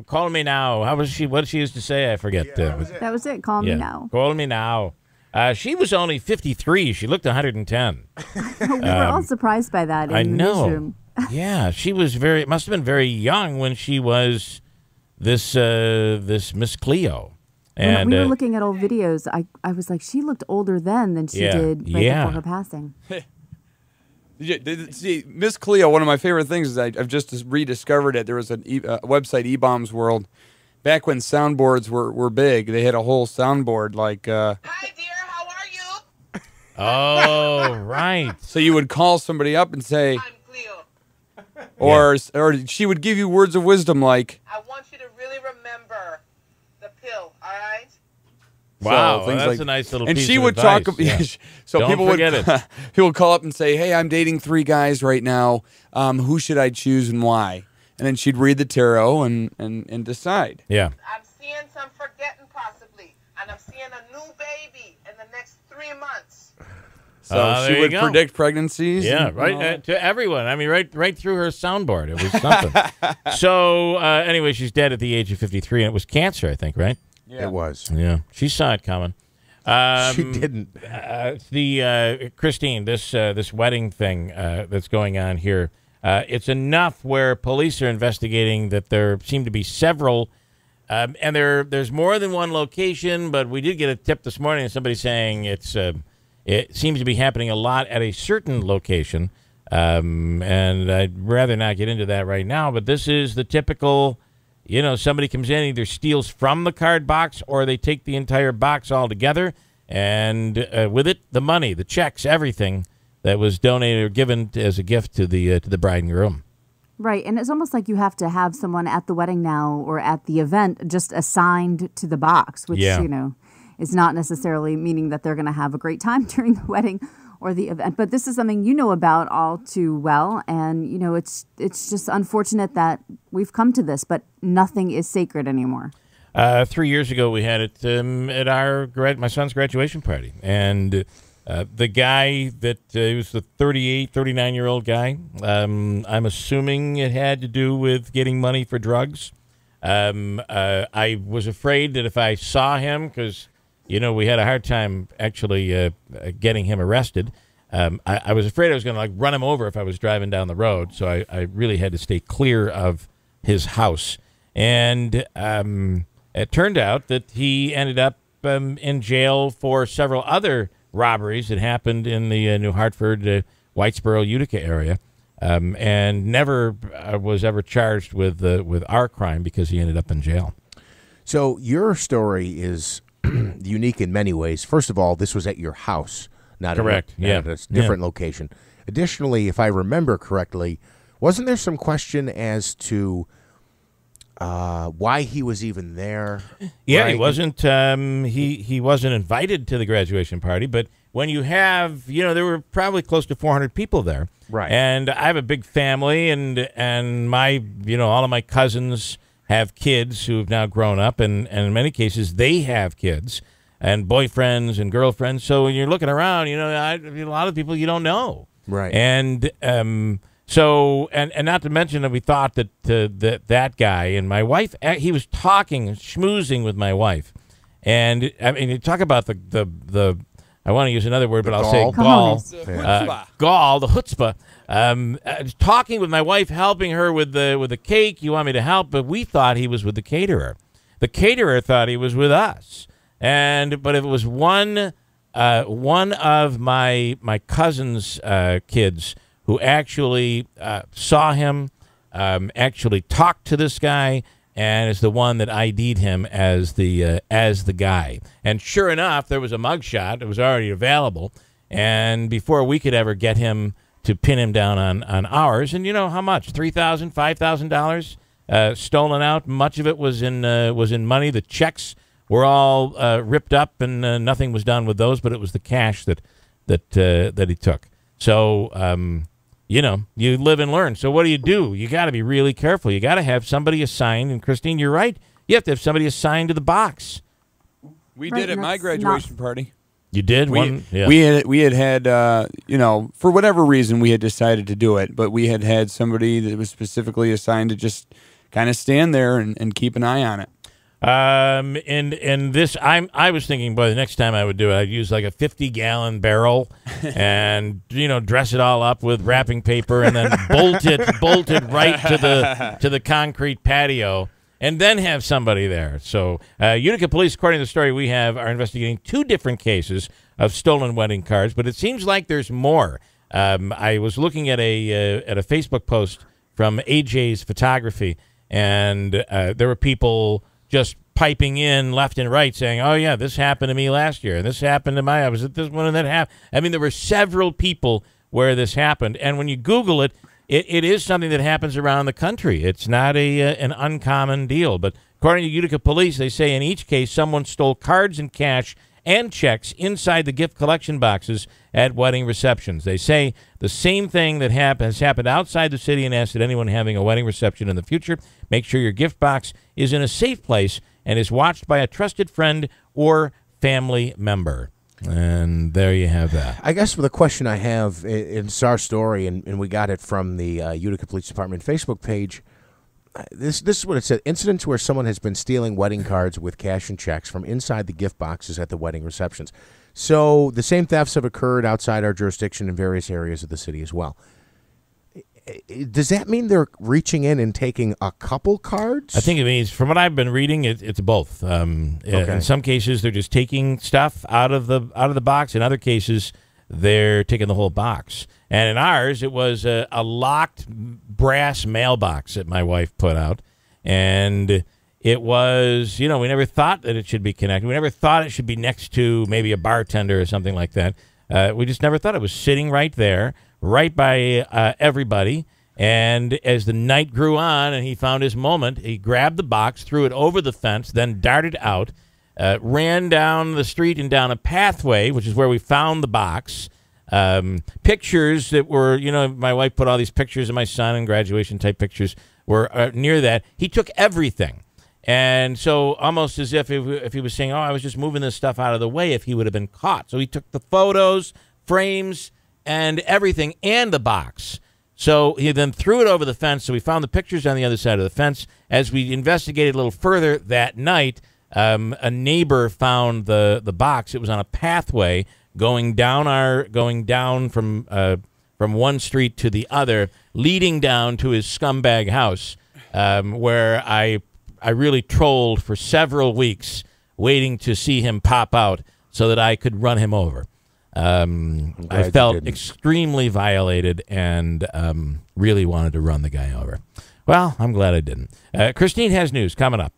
Call me now. How was she? What she used to say? I forget. Yeah, that was it. Call me now. Call me now. She was only 53. She looked 110. We were all surprised by that. I In the know. newsroom. Yeah, she was must have been very young when she was this Miss Cleo. When And we were looking at old videos, I was like, she looked older then than she did right before her passing. See, Miss Cleo, one of my favorite things is I've just rediscovered it. There was a website, eBombs World, back when soundboards were big. They had a whole soundboard like... Hi, dear, how are you? Oh, right. So you would call somebody up and say... I'm Cleo. Or she would give you words of wisdom like... I want you to really remember the pill, all right? Wow, so, things that's like, a nice little and piece she of would advice. talk. Yeah. So Don't people forget would it. people would call up and say, "Hey, I'm dating 3 guys right now. Who should I choose and why?" And then she'd read the tarot and decide. Yeah. I'm seeing some forgetting possibly, and I'm seeing a new baby in the next 3 months. So she would predict pregnancies. Yeah, and, right to everyone. I mean, right through her soundboard. It was something. So anyway, she's dead at the age of 53, and it was cancer, I think, right? Yeah. It was. Yeah, she saw it coming. She didn't. Christine, this wedding thing that's going on here, it's enough where police are investigating that there seem to be several, and there's more than one location. But we did get a tip this morning of somebody saying it seems to be happening a lot at a certain location, and I'd rather not get into that right now. But this is the typical. You know, somebody comes in, either steals from the card box or they take the entire box altogether, and with it, the money, the checks, everything that was donated or given as a gift to the bride and groom. Right, and it's almost like you have to have someone at the wedding now or at the event just assigned to the box, which, you know, is not necessarily meaning that they're going to have a great time during the wedding or the event. But this is something you know about all too well, and, you know, it's just unfortunate that we've come to this, but nothing is sacred anymore. 3 years ago, we had it at my son's graduation party, and the guy that he was the 39-year-old guy, I'm assuming it had to do with getting money for drugs. I was afraid that if I saw him, because you know, we had a hard time actually getting him arrested. I was afraid I was going to run him over if I was driving down the road, so I really had to stay clear of his house. And it turned out that he ended up in jail for several other robberies that happened in the New Hartford, Whitesboro, Utica area, and never was ever charged with our crime because he ended up in jail. So your story is unique in many ways. First of all, this was at your house, not correct. At a different location. Additionally, if I remember correctly, wasn't there some question as to why he was even there? Yeah, right? he wasn't. He wasn't invited to the graduation party. But when you have, you know, there were probably close to 400 people there, right? And I have a big family, and my, you know, all of my cousins have kids who have now grown up, and in many cases they have kids and boyfriends and girlfriends. So when you're looking around, you know, a lot of people you don't know, right? And so and not to mention that we thought that that guy and my wife, he was talking, schmoozing with my wife, and I mean, you talk about the I want to use another word, but I'll say gall, gall, the chutzpah. Talking with my wife, helping her with the cake. You want me to help, but we thought he was with the caterer. The caterer thought he was with us, but it was one of my cousin's kids who actually saw him, actually talked to this guy, and is the one that ID'd him as the guy. And sure enough, there was a mugshot that was already available, and before we could ever get him to pin him down on ours, and you know how much? $3,000, $5,000 stolen out. Much of it was in money. The checks were all ripped up, and nothing was done with those. But it was the cash that he took. So you know, you live and learn. So what do? You got to be really careful. You got to have somebody assigned. And Christine, you're right. You have to have somebody assigned to the box. We did at my graduation party. You did? We had you know, for whatever reason, we had decided to do it, but we had somebody that was specifically assigned to just kind of stand there and keep an eye on it. And this, I was thinking, boy, the next time I would do it, I'd use like a 50-gallon barrel and, dress it all up with wrapping paper and then bolt it right to the concrete patio and then have somebody there. So Utica police, according to the story we have, are investigating 2 different cases of stolen wedding cards, but it seems like there's more. I was looking at a Facebook post from AJ's Photography, and there were people just piping in left and right saying, oh, yeah, this happened to me last year, and this happened to I was at this one, and that happened. I mean, there were several people where this happened, and when you Google it, it is something that happens around the country. It's not an uncommon deal, but according to Utica police, they say in each case someone stole cards and cash and checks inside the gift collection boxes at wedding receptions. They say the same thing that has happened outside the city and ask that anyone having a wedding reception in the future make sure your gift box is in a safe place and is watched by a trusted friend or family member. And there you have that. I guess the question I have, it's our story, and we got it from the Utica Police Department Facebook page. This is what it said. Incidents where someone has been stealing wedding cards with cash and checks from inside the gift boxes at the wedding receptions. So the same thefts have occurred outside our jurisdiction in various areas of the city as well. Does that mean they're reaching in and taking a couple cards? I think it means, from what I've been reading, it's both. Okay. In some cases, they're just taking stuff out of the box. In other cases, they're taking the whole box. And in ours, it was a locked brass mailbox that my wife put out. And it was, we never thought that it should be connected. We never thought it should be next to maybe a bartender or something like that. We just never thought it was sitting right there, right by everybody. And as the night grew on and he found his moment, he grabbed the box, threw it over the fence, then darted out, ran down the street and down a pathway, which is where we found the box. Pictures that were, my wife put all these pictures of my son and graduation type pictures were near that. He took everything. And so almost as if he was saying, oh, I was just moving this stuff out of the way if he would have been caught. So he took the photos, frames, and everything, and the box. So he then threw it over the fence. So we found the pictures on the other side of the fence. As we investigated a little further that night, a neighbor found the box. It was on a pathway going down from one street to the other, leading down to his scumbag house, where I really trolled for several weeks, waiting to see him pop out so that I could run him over. I felt extremely violated and really wanted to run the guy over. Well, I'm glad I didn't. Christine has news coming up.